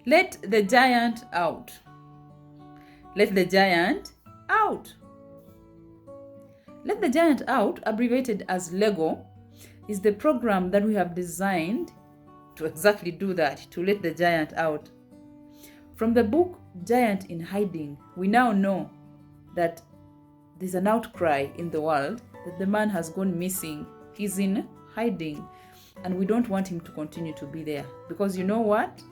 Let the giant out. Let the giant out. Let the giant out, abbreviated as LEGO, is the program that we have designed to exactly do that, to let the giant out. From the book Giant in Hiding, we now know that there's an outcry in the world that the man has gone missing. He's in hiding, and we don't want him to continue to be there, because you know what?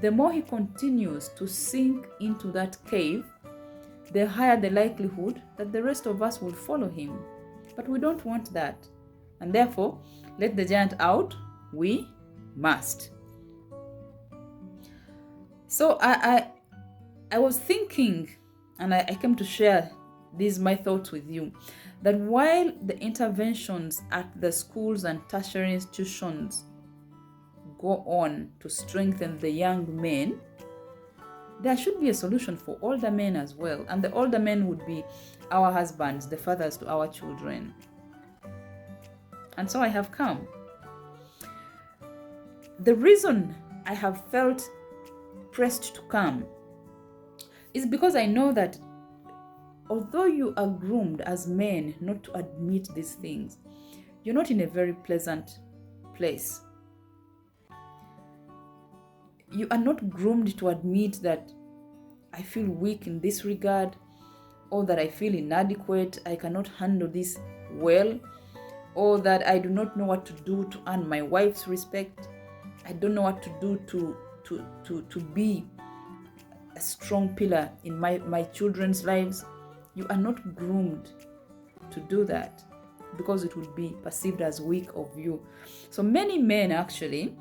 The more he continues to sink into that cave, the higher the likelihood that the rest of us will follow him. But we don't want that. And therefore, let the giant out, we must. So I was thinking, and I came to share these my thoughts with you, that while the interventions at the schools and tertiary institutions go on to strengthen the young men, there should be a solution for older men as well. And the older men would be our husbands, the fathers to our children. And so I have come. The reason I have felt pressed to come is because I know that although you are groomed as men not to admit these things, you're not in a very pleasant place. You are not groomed to admit that I feel weak in this regard, or that I feel inadequate, I cannot handle this well, or that I do not know what to do to earn my wife's respect. I don't know what to do to be a strong pillar in my children's lives. You are not groomed to do that, because it would be perceived as weak of you. So many men actually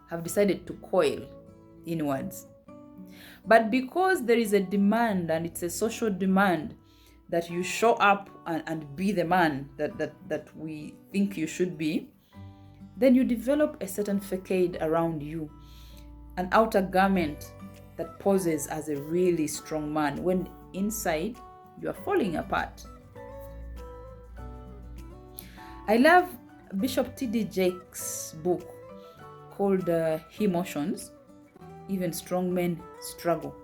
have decided to coil inwards. But because there is a demand, and it's a social demand, that you show up and be the man that we think you should be, then you develop a certain facade around you, an outer garment that poses as a really strong man, when inside you are falling apart. I love Bishop T.D. Jakes' book called Emotions, Even Strong Men Struggle.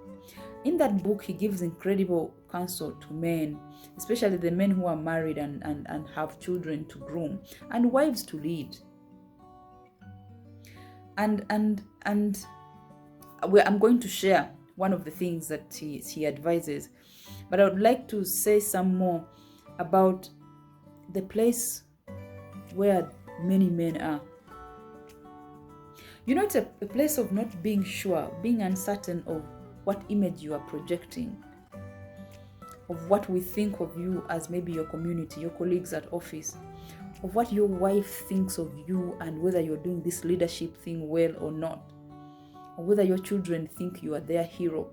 In that book, he gives incredible counsel to men, especially the men who are married and have children to groom and wives to lead. And I'm going to share one of the things that he advises, but I would like to say some more about the place where many men are. You know, it's a place of not being sure, being uncertain of what image you are projecting, of what we think of you as maybe your community, your colleagues at office, of what your wife thinks of you and whether you're doing this leadership thing well or not, or whether your children think you are their hero,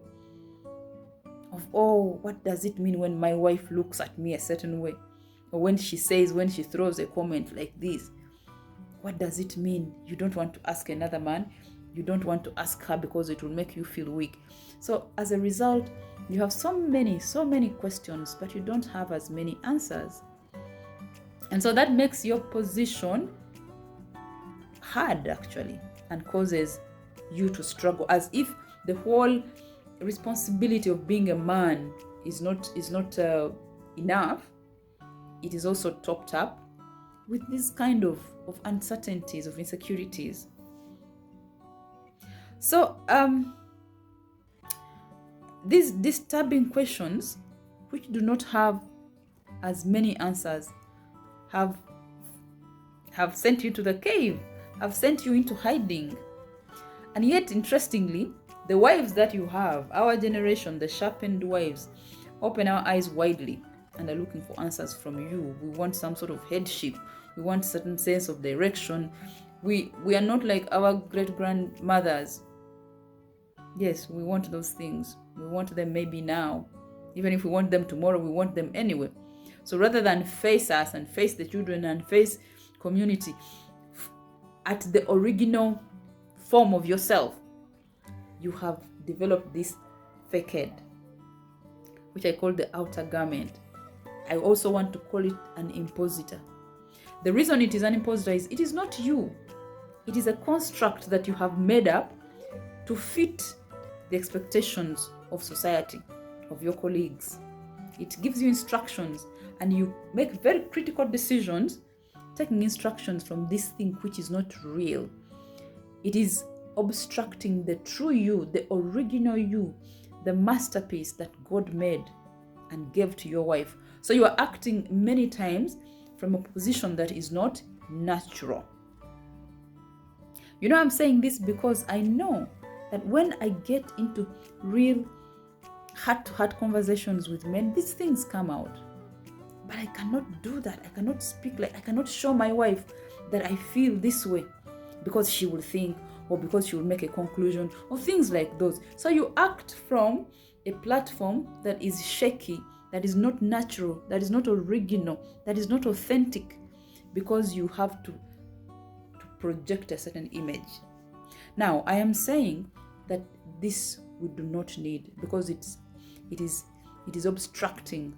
of, oh, what does it mean when my wife looks at me a certain way, or when she throws a comment like this. What does it mean? You don't want to ask another man. You don't want to ask her because it will make you feel weak. So as a result, you have so many questions, but you don't have as many answers. And so that makes your position hard, actually, and causes you to struggle, as if the whole responsibility of being a man is not enough. It is also topped up with this kind of uncertainties, of insecurities. So these disturbing questions, which do not have as many answers, have sent you to the cave, have sent you into hiding. And yet, interestingly, the wives that you have, our generation, the sharpened wives, open our eyes widely and are looking for answers from you. We want some sort of headship. We want a certain sense of direction. We are not like our great-grandmothers. Yes, we want those things. We want them maybe now. Even if we want them tomorrow, we want them anyway. So rather than face us and face the children and face community at the original form of yourself, you have developed this facade, which I call the outer garment. I also want to call it an impositor. The reason it is an impositor is it is not you. It is a construct that you have made up to fit the expectations of society, of your colleagues. It gives you instructions and you make very critical decisions taking instructions from this thing which is not real. It is obstructing the true you, the original you, the masterpiece that God made and gave to your wife. So you are acting many times from a position that is not natural. You know, I'm saying this because I know that when I get into real heart-to-heart conversations with men, these things come out. But I cannot do that. I cannot speak like, I cannot show my wife that I feel this way because she will think, or because she will make a conclusion, or things like those. So you act from a platform that is shaky, that is not natural, that is not original, that is not authentic, because you have to project a certain image. Now, I am saying that this we do not need, because it is obstructing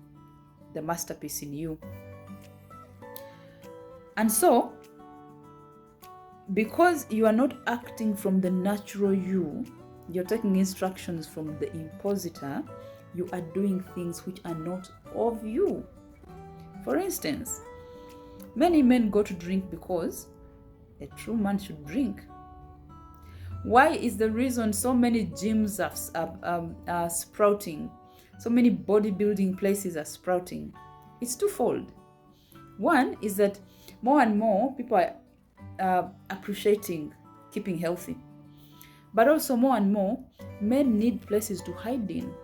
the masterpiece in you. And so, because you are not acting from the natural you, you're taking instructions from the impositor, you are doing things which are not of you. For instance, many men go to drink because a true man should drink. Why is the reason so many gyms are sprouting? So many bodybuilding places are sprouting. It's twofold. One is that more and more people are appreciating keeping healthy. But also more and more, men need places to hide in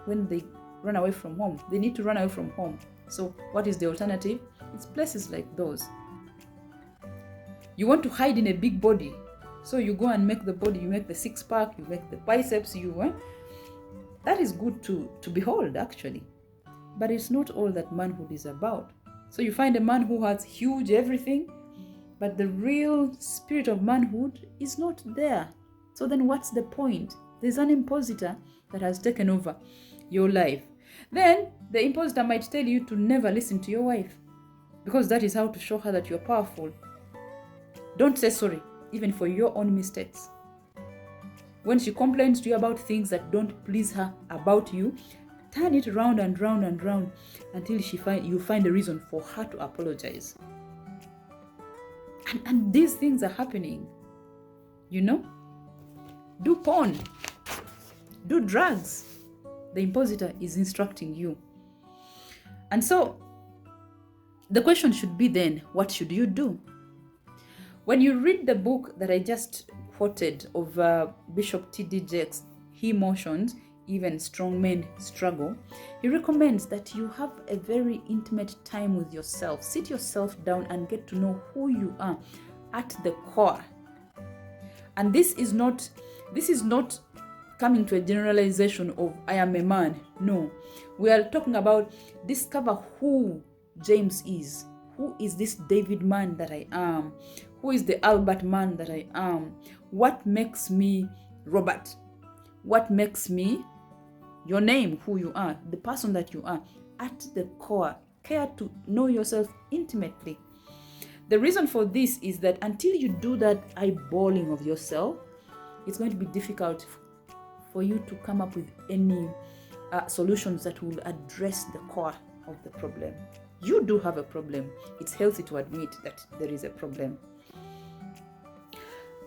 when they run away from home. They need to run away from home. So what is the alternative? It's places like those. You want to hide in a big body. So you go and make the body, you make the six-pack, you make the biceps, that is good to behold, actually. But it's not all that manhood is about. So you find a man who has huge everything, but the real spirit of manhood is not there. So then what's the point? There's an impositor that has taken over your life. Then the impositor might tell you to never listen to your wife, because that is how to show her that you're powerful. Don't say sorry, even for your own mistakes. When she complains to you about things that don't please her about you, turn it round and round and round until you find a reason for her to apologize. And these things are happening. Do porn, do drugs. The impositor is instructing you. And so the question should be then, what should you do? When you read the book that I just quoted of Bishop T.D. Jakes, He Motions, Even Strong Men Struggle, he recommends that you have a very intimate time with yourself. Sit yourself down and get to know who you are at the core. And this is not coming to a generalization of I am a man. No. We are talking about discover who James is. Who is this David man that I am? Who is the Albert man that I am? What makes me Robert? What makes me your name, who you are, the person that you are at the core? Care to know yourself intimately. The reason for this is that until you do that eyeballing of yourself, it's going to be difficult for you to come up with any solutions that will address the core of the problem. You do have a problem. It's healthy to admit that there is a problem.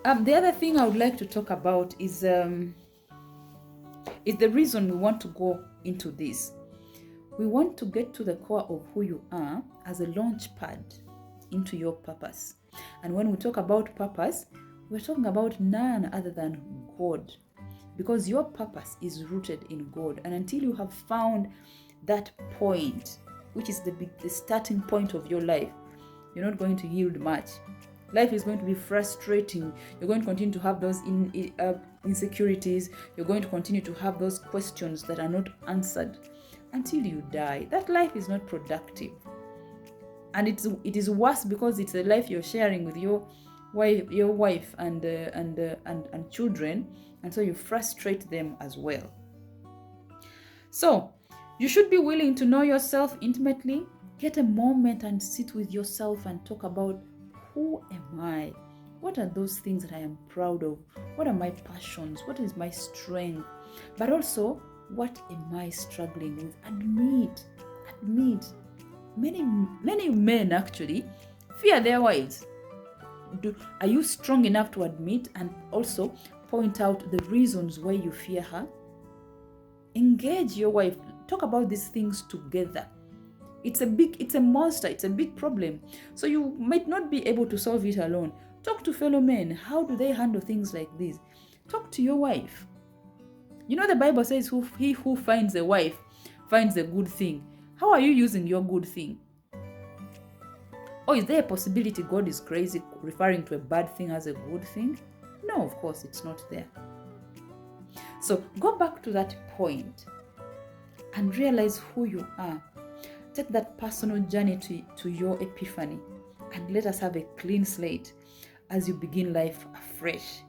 The other thing I would like to talk about is the reason we want to go into this. We want to get to the core of who you are as a launch pad into your purpose. And when we talk about purpose, we're talking about none other than God, because your purpose is rooted in God. And until you have found that point, which is the starting point of your life, you're not going to yield much. Life is going to be frustrating. You're going to continue to have those insecurities. You're going to continue to have those questions that are not answered until you die. That life is not productive. And it is worse because it's a life you're sharing with your wife and children, and so you frustrate them as well. So you should be willing to know yourself intimately. Get a moment and sit with yourself and talk about, who am I? What are those things that I am proud of? What are my passions? What is my strength? But also, what am I struggling with? Admit. Many men actually fear their wives. Are you strong enough to admit and also point out the reasons why you fear her? Engage your wife. Talk about these things together. It's a monster. It's a big problem. So you might not be able to solve it alone. Talk to fellow men. How do they handle things like this? Talk to your wife. You know the Bible says he who finds a wife finds a good thing. How are you using your good thing? Or is there a possibility God is crazy referring to a bad thing as a good thing? No, of course, it's not there. So go back to that point and realize who you are. Take that personal journey to your epiphany and let us have a clean slate as you begin life afresh.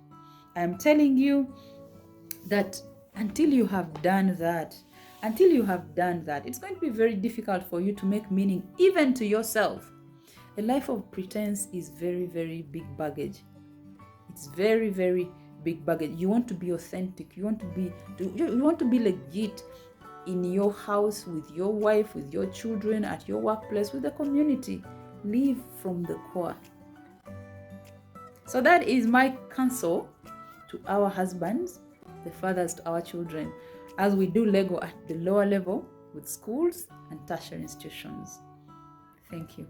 I am telling you that until you have done that, it's going to be very difficult for you to make meaning even to yourself. A life of pretense is very, very big baggage. It's very, very big baggage. You want to be authentic. You want to be legit in your house, with your wife, with your children, at your workplace, with the community. Live from the core. So that is my counsel to our husbands, the fathers to our children, as we do Lego at the lower level with schools and tertiary institutions. Thank you.